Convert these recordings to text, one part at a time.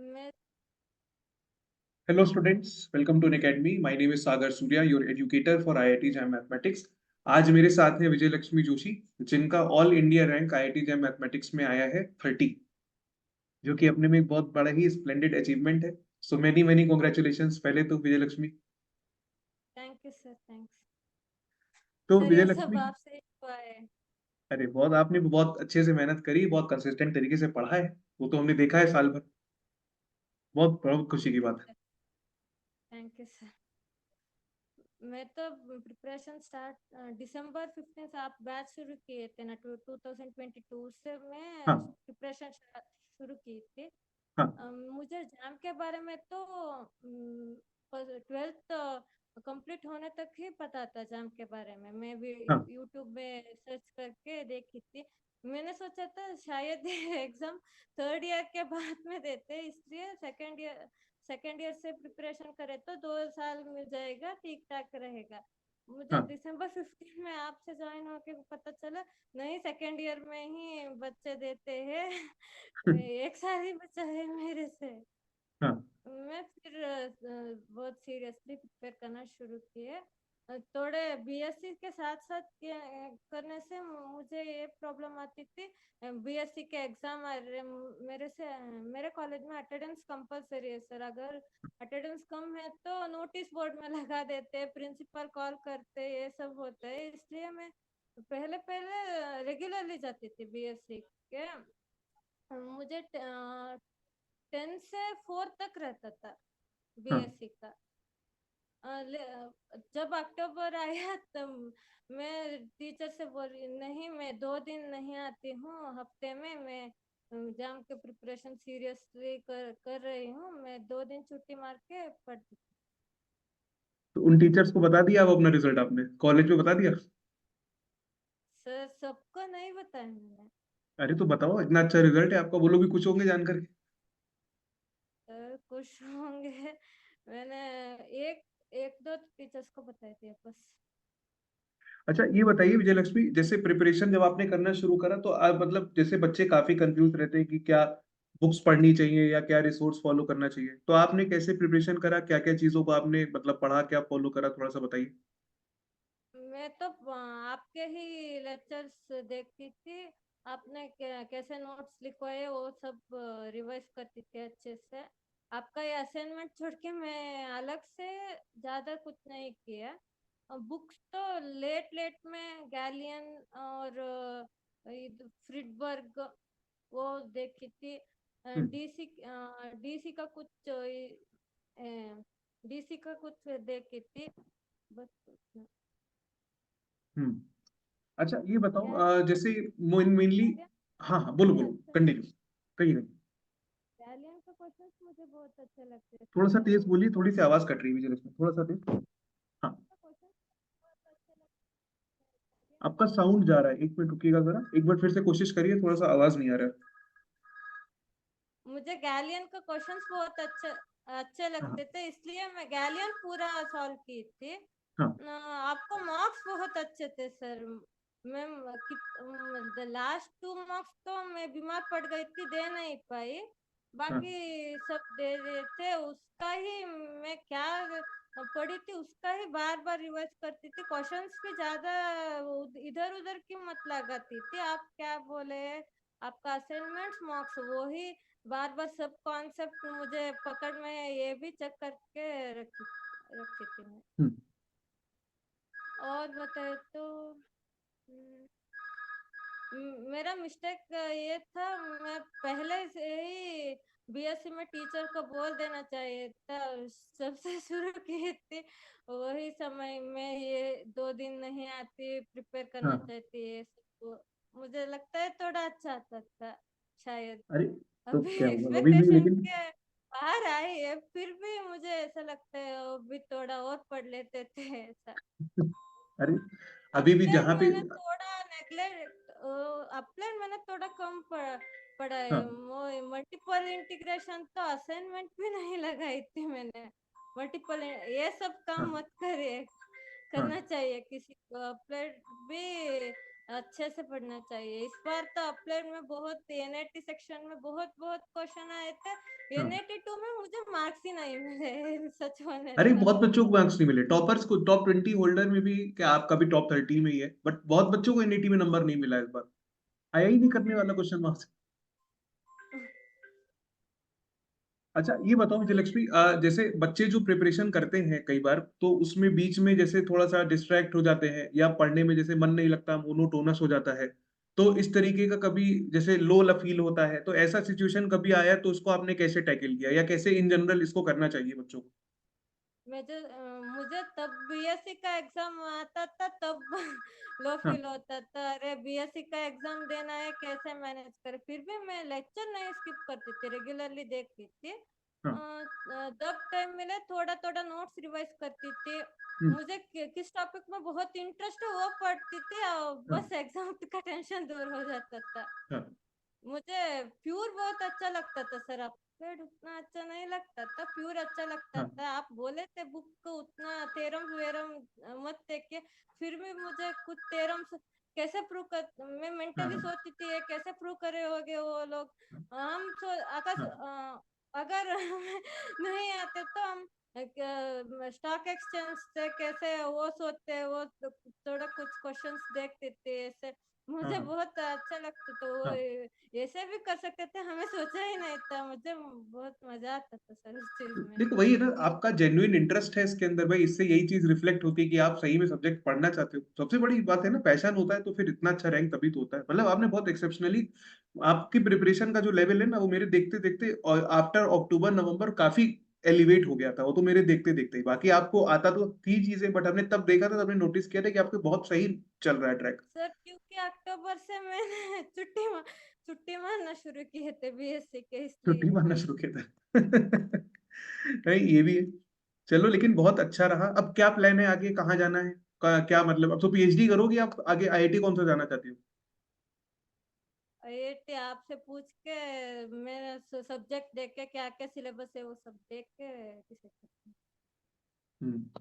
मैं Hello students, welcome to an academy. My name is Sagar Surya, your educator for IIT JAM Mathematics. आज मेरे साथ है विजय लक्ष्मी जोशी, जिनका all India rank IIT JAM mathematics में आया है 30, जो कि अपने में एक बहुत बड़ा ही स्प्लेंडेड अचीवमेंट है. सो मेनी मेनी कॉन्ग्रेचुलेशंस पहले तो Vijay Lakshmi. Thank you sir, thanks तो सर। विजय ये सब लक्ष्मी, आपसे ही हुआ है। अरे बहुत आपने बहुत अच्छे से मेहनत करी, बहुत कंसिस्टेंट तरीके से पढ़ा है, वो तो हमने देखा है साल भर. बहुत बहुत खुशी की बात है. Thank you sir. मैं तो प्रिपरेशन स्टार्ट दिसंबर 15 से आप बैच शुरू किए थे ना, 2022 से मैं हाँ. प्रिपरेशन शुरू की थी। हाँ. मुझे एग्जाम के बारे में तो 12th कंप्लीट होने तक ही पता था एग्जाम के बारे में। मैं भी हाँ. यूट्यूब में सर्च करके देखी थी। मैंने सोचा था शायद एग्जाम थर्ड ईयर के बाद में देते, इसलिए सेकेंड ईयर से प्रिपरेशन करे तो 2 साल मिल जाएगा, ठीक ठाक रहेगा। मुझे हाँ. दिसंबर 15 में आपसे ज्वाइन होके पता चला नहीं, सेकेंड ईयर में ही बच्चे देते हैं। एक साल ही बचा है मेरे से। हाँ. मैं फिर बहुत सीरियसली प्रिपेयर करना शुरू किए। थोड़े बीएससी के साथ साथ करने से मुझे ये प्रॉब्लम आती थी। बीएससी के एग्जाम मेरे से मेरे कॉलेज में अटेंडेंस कंपलसरी है सर। अगर अटेंडेंस कम है तो नोटिस बोर्ड में लगा देते, प्रिंसिपल कॉल करते, ये सब होता है। इसलिए मैं पहले पहले रेगुलरली जाती थी बीएससी के। मुझे 10 से 4 तक रहता था हाँ. बीएससी का। जब अक्टूबर आया तब मैं टीचर से बोली नहीं, मैं 2 दिन नहीं आती हूँ हफ्ते में। मैं एग्जाम के प्रिपरेशन सीरियसली कर रही हूँ। मैं 2 दिन छुट्टी मार के पढ़ती थी। तो उन टीचर्स को बता दिया अब अपना रिजल्ट, आपने कॉलेज में बता दिया? सर सबको नहीं बताया मैंने। अरे तो बताओ, इतना अच्छा रिजल्ट है आपका, वो लोग भी कुछ होंगे जानकर के. सर खुश होंगे। मैंने एक एक दो टीचर्स को बताई थी बस। अच्छा ये बताइए विजय लक्ष्मी, जैसे प्रिपरेशन जब आपने करना शुरू करा तो आप मतलब जैसे बच्चे काफी कंफ्यूज रहते हैं कि क्या बुक्स पढ़नी चाहिए या क्या रिसोर्स फॉलो करना चाहिए, तो आपने कैसे प्रिपरेशन करा, क्या क्या चीजों को आपने मतलब पढ़ा, क्या फॉलो करा, थोड़ा सा बताइए. मैं तो आपके ही लेक्चर्स देखती थी। आपने कैसे नोट्स लिखवाए वो सब रिवाइज करती थी अच्छे से। आपका ये असाइनमेंट छोड़ के मैं अलग से ज्यादा कुछ नहीं किया। बुक्स तो लेट लेट में गैलियन और फ्रिडबर्ग वो देखी थी। हम्म. डीसी डीसी का कुछ डीसी का कुछ देखी थी बस। हम्म. अच्छा ये बताओ, गैलियन का जैसे मेनली. गैलियन हाँ हाँ, बोलो मुझे बोलो, अच्छा कंटिन्यू, लगता कहिए कहिए. है। गैलियन का क्वेश्चंस मुझे बहुत अच्छे लगते हैं थोड़ा सा सर। तेज बोलिए, थोड़ी सी आवाज कट रही है विजय लक्ष्मी, थोड़ा सा तेज. हाँ. क्वेश्चंस बहुत अच्छे लगते हैं गैलियन आपका साउंड जा रहा है, एक मिनट रुकिएगा जरा, एक बार फिर से कोशिश करिए, थोड़ा सा आवाज नहीं आ रहा है. मुझे गैलियन का क्वेश्चंस बहुत अच्छे अच्छे हाँ. लगते थे, इसलिए मैं गैलियन पूरा सॉल्व की थी। हाँ. आपको मार्क्स बहुत अच्छे थे सर। मैं लास्ट 2 मार्क्स तो मैं बीमार पड़ गई थी, दे नहीं पाई। हाँ. बाकी सब दे रहे थे। उसका ही मैं क्या पढ़ी थी उसका ही बार बार रिवाइज करती थी। क्वेश्चंस भी ज्यादा इधर उधर की मत लगाती थी। आप क्या बोले, आपका असाइनमेंट्स मार्क्स वो ही बार बार सब कॉन्सेप्ट मुझे पकड़ में ये भी चेक करके रखी थी मैं। हम्म. और बताए तो मेरा मिस्टेक ये था, मैं पहले से ही बीएससी में टीचर को बोल देना चाहिए था। सबसे शुरू की थी वही समय में ये 2 दिन नहीं आती, प्रिपेयर करना हाँ. चाहती है सबको। मुझे लगता है थोड़ा अच्छा आता था शायद। अरे तो अभी क्या हुआ, अभी भी एक्सपेक्टेशन लेकिन. के बाहर आई है, फिर भी मुझे ऐसा लगता है अभी थोड़ा और पढ़ लेते थे ऐसा। अरे अभी भी अपलाइड जहाँ पे. मैंने थोड़ा नेग्लेक्ट अपलाइड मैंने थोड़ा कम पढ़ा है। हाँ. मल्टीपल इंटीग्रेशन तो असाइनमेंट भी नहीं लगाई थी मैंने। मल्टीपल ये सब काम हाँ. मत करिए, हाँ. करना चाहिए किसी को। अपलाइड भी अच्छे से पढ़ना चाहिए। इस बार तो अप्लाइड में बहुत एनआईटी सेक्शन में बहुत बहुत क्वेश्चन आए थे। हाँ। एनआईटी 2 में मुझे मार्क्स ही नहीं मिले सच बोले अरे तो। बहुत बच्चों को मार्क्स नहीं मिले, टॉपर्स को, टॉप 20 होल्डर में भी, क्या आपका भी टॉप 30 में ही है, बट बहुत बच्चों को एनईटी में नंबर नहीं मिला इस बार, आया ही नहीं करने वाला क्वेश्चन मार्क्स। अच्छा ये बताओ विजयलक्ष्मी, जैसे बच्चे जो प्रिपरेशन करते हैं कई बार, तो उसमें बीच में जैसे थोड़ा सा डिस्ट्रैक्ट हो जाते हैं, या पढ़ने में जैसे मन नहीं लगता, मोनोटोनस हो जाता है, तो इस तरीके का कभी जैसे लो फील होता है, तो ऐसा सिचुएशन कभी आया तो उसको आपने कैसे टैकल किया, या कैसे इन जनरल इसको करना चाहिए बच्चों को? मुझे तब बीएससी का एग्जाम आता था तब लो हाँ। फील होता था, अरे बीएससी का एग्जाम देना है कैसे मैनेज करे। फिर भी मैं लेक्चर नहीं स्किप करती थी, रेगुलरली देखती थी। हाँ। जब टाइम मिले थोड़ा थोड़ा नोट्स रिवाइज करती थी। हम्म। मुझे किस टॉपिक में बहुत इंटरेस्ट है वो पढ़ती थी और हाँ। बस एग्जाम का टेंशन दूर हो जाता था। हाँ। मुझे प्योर बहुत अच्छा लगता था सर, अपडेट उतना अच्छा नहीं लगता था, प्योर अच्छा लगता हाँ। था। आप बोले थे बुक को उतना थेरम वेरम मत देखे, फिर भी मुझे कुछ थेरम कैसे प्रूव कर, मैं मेंटली हाँ। सोचती थी ये कैसे प्रूव करे होगे वो लोग। हम अगर हाँ। अगर हमें नहीं आते तो हम स्टॉक एक्सचेंज से कैसे वो सोचते हैं, वो थोड़ा कुछ क्वेश्चंस देखते थे ऐसे। हाँ। मुझे हाँ। बहुत अच्छा लगता था वो, हाँ। ऐसे भी कर सकते थे, हमें सोचा ही नहीं था। मुझे बहुत मजा आता था सर उस चीज में। देखो वही है ना, आपका जेन्युइन इंटरेस्ट है इसके अंदर भाई, इससे यही चीज रिफ्लेक्ट होती है कि आप सही में सब्जेक्ट पढ़ना चाहते हो, सबसे बड़ी बात है ना, पैशन होता है तो फिर इतना अच्छा रैंक तभी तो होता है। मतलब आपने बहुत एक्सेप्शनली, आपकी प्रिपरेशन का जो लेवल है ना, वो मेरे देखते देखते और आफ्टर अक्टूबर नवंबर काफी एलिवेट हो गया था, वो तो मेरे देखते देखते ही। बाकी आपको आता तो थी चीजें, बट हमने तब देखा था, तब हमने नोटिस किया था कि आपके बहुत सही चल रहा है ट्रैक। सर क्योंकि अक्टूबर से मैंने छुट्टी मारना शुरू किए थे बीएससी के, छुट्टी इसलिए। मारना शुरू किया था। नहीं ये भी है। चलो लेकिन बहुत अच्छा रहा। अब क्या प्लान है आगे, कहाँ जाना है, क्या मतलब, अब तो पीएचडी करोगे आप आगे, आईआईटी कौन सा जाना चाहती हो? आईआईटी आपसे पूछ के, मेरा सब्जेक्ट देख के क्या क्या सिलेबस है वो सब देख के डिसाइड करती हूँ।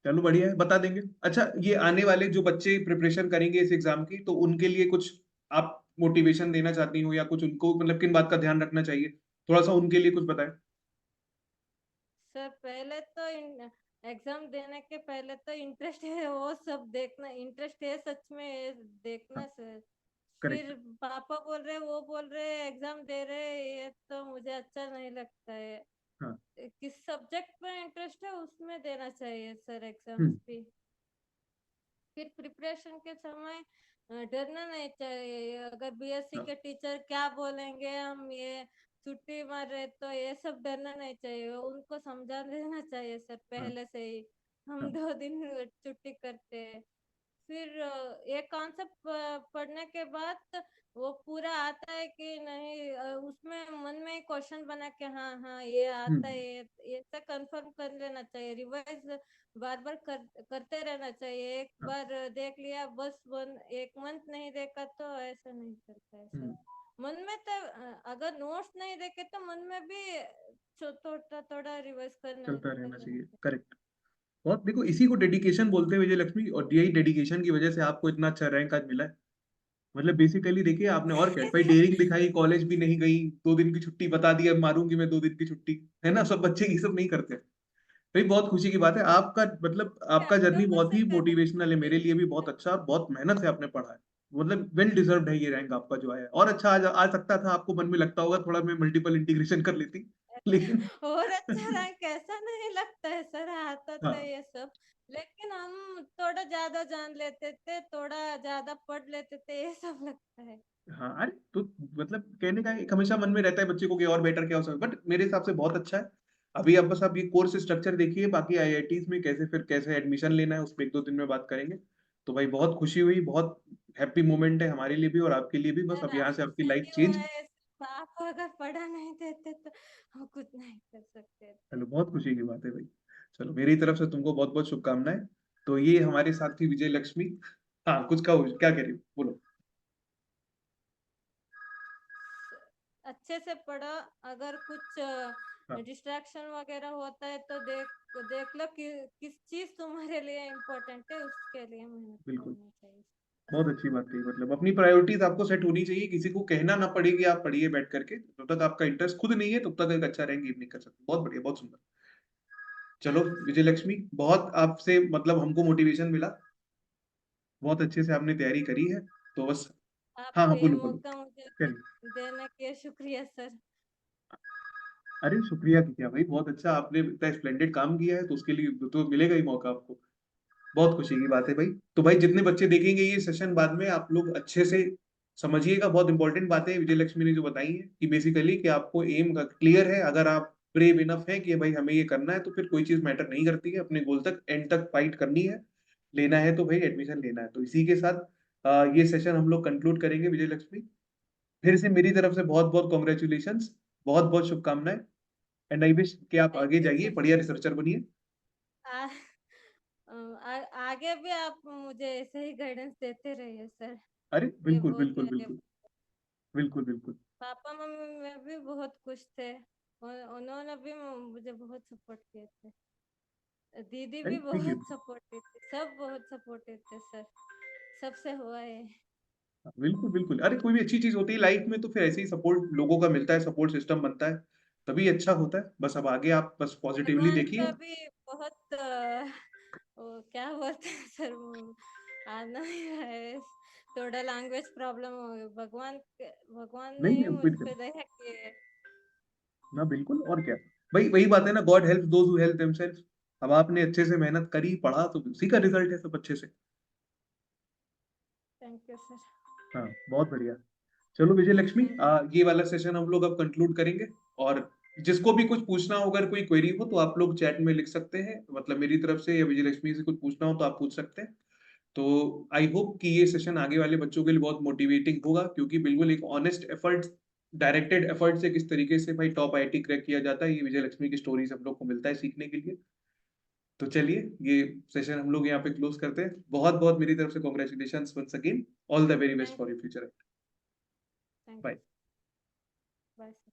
चलो बढ़िया है, बता देंगे। अच्छा ये आने वाले जो बच्चे प्रिपरेशन करेंगे इस एग्जाम की, तो उनके लिए कुछ आप मोटिवेशन देना चाहती हो, या कुछ उनको मतलब किन बात का ध्यान रखना चाहिए, थोड़ा सा उनके लिए कुछ बताएं। सर पहले तो एग्जाम देने के पहले तो इंटरेस्ट है वो सब देखना, इंटरेस्ट है सच में हाँ। देखना सर। करेक्ट। फिर पापा बोल रहे वो बोल रहे एग्जाम दे रहे, ये तो मुझे अच्छा नहीं लगता है। हाँ। किस सब्जेक्ट में इंटरेस्ट है उसमें देना चाहिए सर एग्जाम्स हम्म। भी। फिर प्रिपरेशन के समय डरना नहीं चाहिए, अगर बीएससी हाँ। के टीचर क्या बोलेंगे हम ये छुट्टी मार रहे तो ये सब डरना नहीं चाहिए, उनको समझा देना चाहिए सर हाँ। पहले से ही। हम हाँ। 2 दिन छुट्टी करते हैं। फिर एक कॉन्सेप्ट पढ़ने के बाद वो पूरा आता है कि नहीं, उसमें मन में ही क्वेश्चन बना के हाँ हाँ ये आता है, हम्म। ये ऐसा कंफर्म कर लेना चाहिए। रिवाइज बार बार करते रहना चाहिए। एक हाँ। बार देख लिया बस, एक मंथ नहीं देखा तो ऐसा नहीं करता है सर। हम्म। मन में तो अगर नोट्स नहीं देखे तो मन में भी थोड़ा थोड़ा रिवाइज करना चलता कर रहना लेना चाहिए, चाहिए। करेक्ट। बहुत, देखो इसी को डेडिकेशन बोलते हैं विजय लक्ष्मी, और यही डेडिकेशन की वजह से आपको इतना अच्छा रैंक आज मिला है। मतलब बेसिकली देखिए आपने, और क्या है भाई, डेयरिंग दिखाई, कॉलेज भी नहीं गई, 2 दिन की छुट्टी बता दी, अब मारूंगी मैं 2 दिन की छुट्टी, है ना, सब बच्चे ये सब नहीं करते। भाई बहुत खुशी की बात है, आपका मतलब आपका जर्नी अक्टूबर बहुत से ही कर मोटिवेशनल है, मेरे लिए भी बहुत रही अच्छा, और बहुत मेहनत से आपने पढ़ा है। मतलब वेल डिजर्व्ड है ये रैंक आपका जो आया है। और अच्छा आ सकता था, आपको मन में लगता होगा थोड़ा मैं मल्टीपल इंटीग्रेशन कर लेती, लेकिन और अच्छा रैंक ऐसा नहीं लगता है सर, आता था हाँ। ये सब। लेकिन हम थोड़ा ज्यादा जान लेते थे, थोड़ा ज्यादा पढ़ लेते थे, ये सब लगता है। हाँ अरे तो मतलब कहने का एक हमेशा मन में रहता है बच्चे को कि और बेटर क्या हो सकता है, बट मेरे हिसाब से बहुत अच्छा है। अभी अब बस आप ये कोर्स स्ट्रक्चर देखिए, बाकी आईआईटीज में कैसे फिर कैसे एडमिशन लेना है उस पर 1-2 दिन में बात करेंगे। तो भाई बहुत खुशी हुई, बहुत हैप्पी मोमेंट है हमारे लिए भी और आपके लिए भी, बस सर अब यहाँ से आपकी लाइफ सही हुआ चेंज। है, आप अगर पढ़ा नहीं देते तो हम कुछ नहीं कर सकते थे। चलो बहुत खुशी की बात है भाई। चलो मेरी तरफ से तुमको बहुत बहुत शुभकामनाएं। तो ये हमारे साथ थी विजय लक्ष्मी। हाँ कुछ कहो, क्या कह रही हो, बोलो। अच्छे से पढ़ो, अगर कुछ हाँ डिस्ट्रैक्शन वगैरह होता है तो देख लो कि किस चीज तुम्हारे लिए इम्पोर्टेंट है, उसके लिए मेहनत बिल्कुल। करनी चाहिए। बहुत अच्छी बात कही, मतलब अपनी प्रायोरिटीज आपको सेट होनी चाहिए, किसी को कहना ना पड़े कि आप पढ़िए बैठ करके, जब तक आपका इंटरेस्ट खुद नहीं है तब तक एक अच्छा रैंक नहीं कर सकते। बहुत बढ़िया, बहुत सुंदर। चलो विजय लक्ष्मी, बहुत आपसे मतलब हमको मोटिवेशन मिला, बहुत अच्छे से आपने तैयारी करी है। तो बस, हाँ आपको हाँ, ये बोलो बोलो, मौका मुझे चलिए। देने के शुक्रिया सर। अरे शुक्रिया की क्या भाई, बहुत अच्छा, आपने इतना स्प्लेंडेड काम किया है तो उसके लिए तो मिलेगा ही मौका आपको। बहुत खुशी की बात है भाई। तो भाई जितने बच्चे देखेंगे ये सेशन बाद में, आप लोग अच्छे से समझिएगा, बहुत इंपॉर्टेंट बातें विजय लक्ष्मी ने जो बताई है कि बेसिकली कि आपको एम क्लियर है, अगर आप ब्रेव इनफ है कि भाई हमें ये करना है, तो फिर कोई चीज मैटर नहीं करती है, अपने गोल तक एंड तक फाइट करनी है, लेना है तो भाई एडमिशन लेना है। तो इसी के साथ ये सेशन हम लोग कंक्लूड करेंगे विजय लक्ष्मी। फिर से मेरी तरफ से बहुत बहुत कॉन्ग्रेचुलेशन, बहुत बहुत शुभकामनाएं, एंड आई विश कि आप थैंक आगे यू जाइए, सर। बढ़िया रिसर्चर बनिए। आगे भी आप मुझे ऐसे ही गाइडेंस देते रहिए सर। अरे ये बिल्कुल बहुत बिल्कुल मेरे बिल्कुल, बिल्कुल बिल्कुल। पापा मम्मी में भी बहुत खुश थे, उन्होंने भी मुझे बहुत सपोर्ट किए थे। दीदी अरे भी ठीक है, बहुत सपोर्टिव थी, सब बहुत सपोर्टिव थे सर। सबसे हुआ है। बिल्कुल बिल्कुल। अरे कोई भी अच्छी चीज होती है लाइफ में तो फिर ऐसे ही सपोर्ट लोगों का मिलता है, सपोर्ट सिस्टम बनता है, तभी अच्छा होता है। बस अब आगे आप बस पॉजिटिवली भगवान देखिए। का भी बहुत वो क्या बोलते हैं सर, वो आना ही है, थोड़ा लैंग्वेज प्रॉब्लम हो गई। भगवान ने नहीं ही नहीं, मुझ बिल्कुल पे दया की है। ना, बिल्कुल, और क्या। भाई वही बात है ना, God help those who help themselves. अब आपने अच्छे से मेहनत करी, पढ़ा, तो उसी का रिजल्ट है सब अच्छे से। Thank you sir. हाँ, बहुत बढ़िया। चलो विजय लक्ष्मी, थैंक ये वाला सेशन हम लोग अब कंक्लूड करेंगे। और जिसको भी कुछ पूछना हो, अगर कोई क्वेरी हो तो आप लोग चैट में लिख सकते हैं, मतलब मेरी तरफ से या विजय लक्ष्मी से कुछ पूछना हो तो आप पूछ सकते हैं। तो आई होप कि ये सेशन आगे वाले बच्चों के लिए बहुत मोटिवेटिंग होगा, क्योंकि बिल्कुल एक ऑनेस्ट एफर्ट, डायरेक्टेड एफर्ट से किस तरीके से भाई टॉप आईआईटी क्रैक किया जाता है, ये विजय लक्ष्मी की स्टोरी से हम लोग को मिलता है सीखने के लिए। तो चलिए, ये सेशन हम लोग यहाँ पे क्लोज करते हैं। बहुत बहुत मेरी तरफ से congratulation once again, all the very best thank for your future. Thank you. Bye. Bye sir.